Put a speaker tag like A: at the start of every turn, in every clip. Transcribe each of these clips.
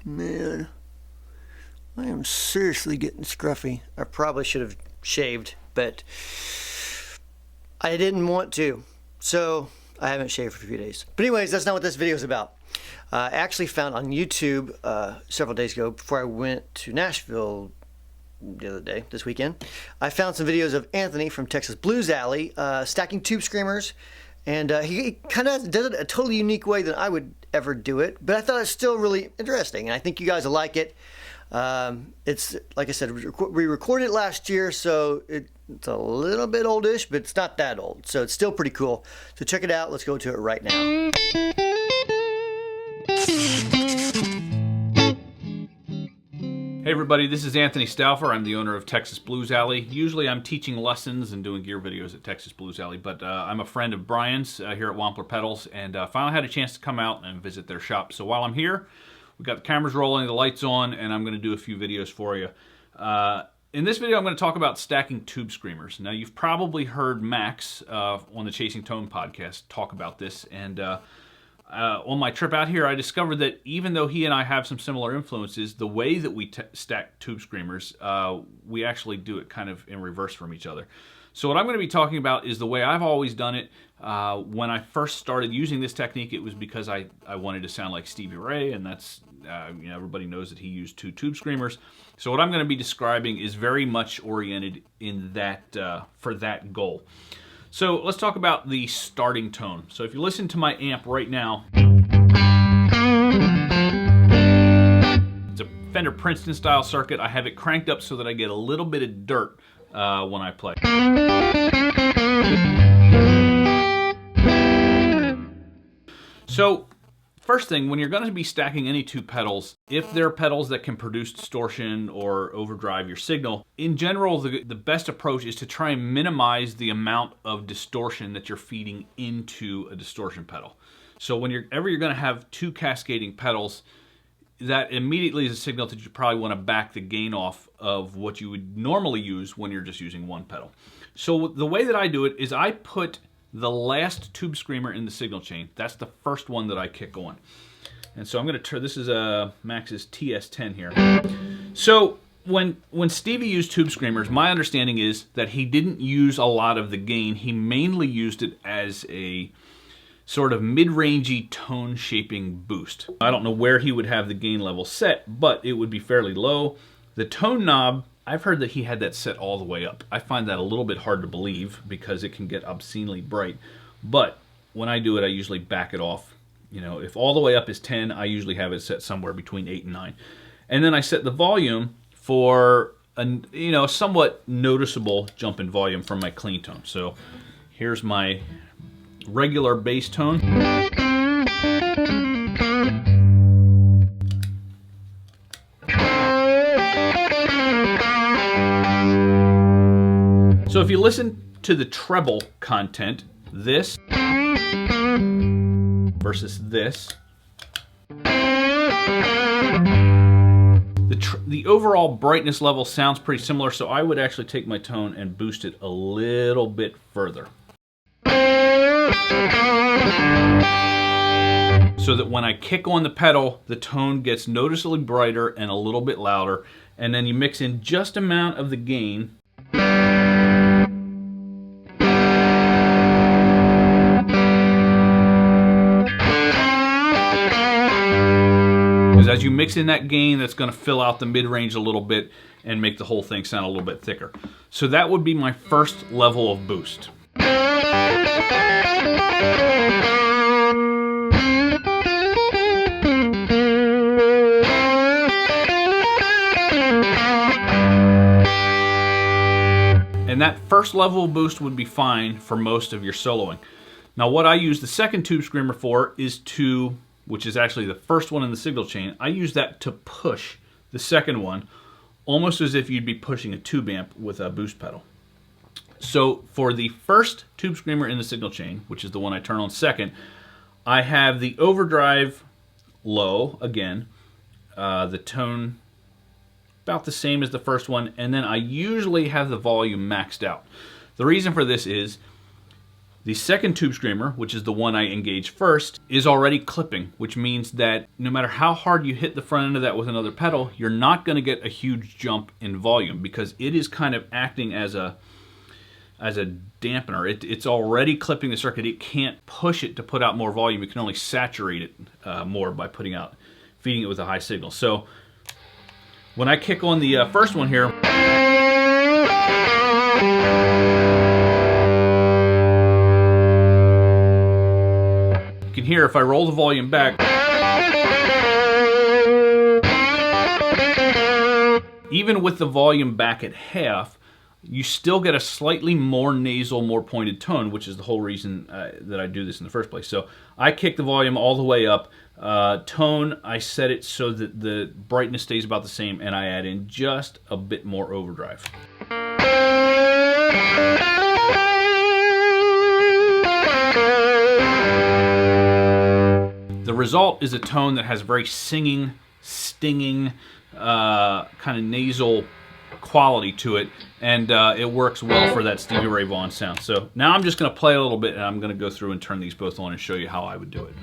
A: Man, I am seriously getting scruffy. I probably should have shaved, but I didn't want to, so I haven't shaved for a few days. But anyways, that's not what this video is about. I actually found on YouTube several days ago, before I went to Nashville the other day, this weekend, I found some videos of Anthony from Texas Blues Alley stacking tube screamers, and he kind of does it a totally unique way than I would ever do it, but I thought it's still really interesting, and I think you guys will like it. It's, like I said, we recorded it last year, so it's a little bit oldish, but it's not that old, so it's still pretty cool. So check it out. Let's go to it right now.
B: Hey everybody, this is Anthony Stauffer. I'm the owner of Texas Blues Alley. Usually I'm teaching lessons and doing gear videos at Texas Blues Alley, but I'm a friend of Brian's here at Wampler Pedals, and finally had a chance to come out and visit their shop. So while I'm here, we've got the cameras rolling, the lights on, and I'm going to do a few videos for you. In this video, I'm going to talk about stacking tube screamers. Now, you've probably heard Max on the Chasing Tone podcast talk about this, and on my trip out here, I discovered that even though he and I have some similar influences, the way that we stack tube screamers, we actually do it kind of in reverse from each other. So what I'm going to be talking about is the way I've always done it. When I first started using this technique, it was because I wanted to sound like Stevie Ray, and that's, you know, everybody knows that he used 2 tube screamers. So what I'm going to be describing is very much oriented in that, for that goal. So let's talk about the starting tone. So if you listen to my amp right now, it's a Fender Princeton style circuit. I have it cranked up so that I get a little bit of dirt when I play. So first thing, when you're going to be stacking any 2 pedals, if they're pedals that can produce distortion or overdrive your signal, in general, the best approach is to try and minimize the amount of distortion that you're feeding into a distortion pedal. So whenever you're going to have 2 cascading pedals, that immediately is a signal that you probably want to back the gain off of what you would normally use when you're just using 1 pedal. So the way that I do it is I put the last tube screamer in the signal chain. That's the first one that I kick on. And so I'm going to turn, this is Max's TS10 here. So when Stevie used tube screamers, my understanding is that he didn't use a lot of the gain. He mainly used it as a sort of mid-rangey tone shaping boost. I don't know where he would have the gain level set, but it would be fairly low. The tone knob, I've heard that he had that set all the way up. I find that a little bit hard to believe because it can get obscenely bright. But when I do it, I usually back it off. You know, if all the way up is 10, I usually have it set somewhere between 8 and 9. And then I set the volume for a, you know, somewhat noticeable jump in volume from my clean tone. So here's my regular bass tone. So if you listen to the treble content, this versus this, the overall brightness level sounds pretty similar, so I would actually take my tone and boost it a little bit further. So that when I kick on the pedal, the tone gets noticeably brighter and a little bit louder, and then you mix in just amount of the gain. Because as you mix in that gain, that's going to fill out the mid-range a little bit and make the whole thing sound a little bit thicker. So that would be my first level of boost. And that first level of boost would be fine for most of your soloing. Now what I use the second tube screamer for is to, which is actually the first one in the signal chain, I use that to push the second one, almost as if you'd be pushing a tube amp with a boost pedal. So for the first tube screamer in the signal chain, which is the one I turn on second, I have the overdrive low again, the tone about the same as the first one, and then I usually have the volume maxed out. The reason for this is The second tube screamer, which is the one I engage first, is already clipping, which means that no matter how hard you hit the front end of that with another pedal, you're not going to get a huge jump in volume because it is kind of acting as a dampener. It's already clipping the circuit. It can't push it to put out more volume. It can only saturate it more by feeding it with a high signal. So when I kick on the first one here, you can hear if I roll the volume back, even with the volume back at half, you still get a slightly more nasal, more pointed tone, which is the whole reason that I do this in the first place. So I kick the volume all the way up. Tone, I set it so that the brightness stays about the same, and I add in just a bit more overdrive. The result is a tone that has very singing, stinging, kind of nasal quality to it, and it works well for that Stevie Ray Vaughan sound. So now I'm just going to play a little bit, and I'm going to go through and turn these both on and show you how I would do it.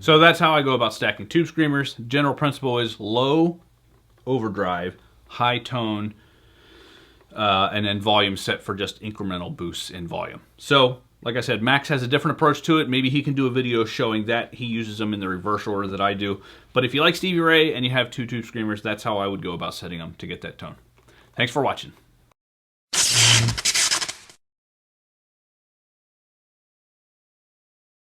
B: So that's how I go about stacking tube screamers. General principle is low overdrive, high tone, and then volume set for just incremental boosts in volume. So, like I said, Max has a different approach to it. Maybe he can do a video showing that. He uses them in the reverse order that I do. But if you like Stevie Ray and you have two tube screamers, that's how I would go about setting them to get that tone. Thanks for watching.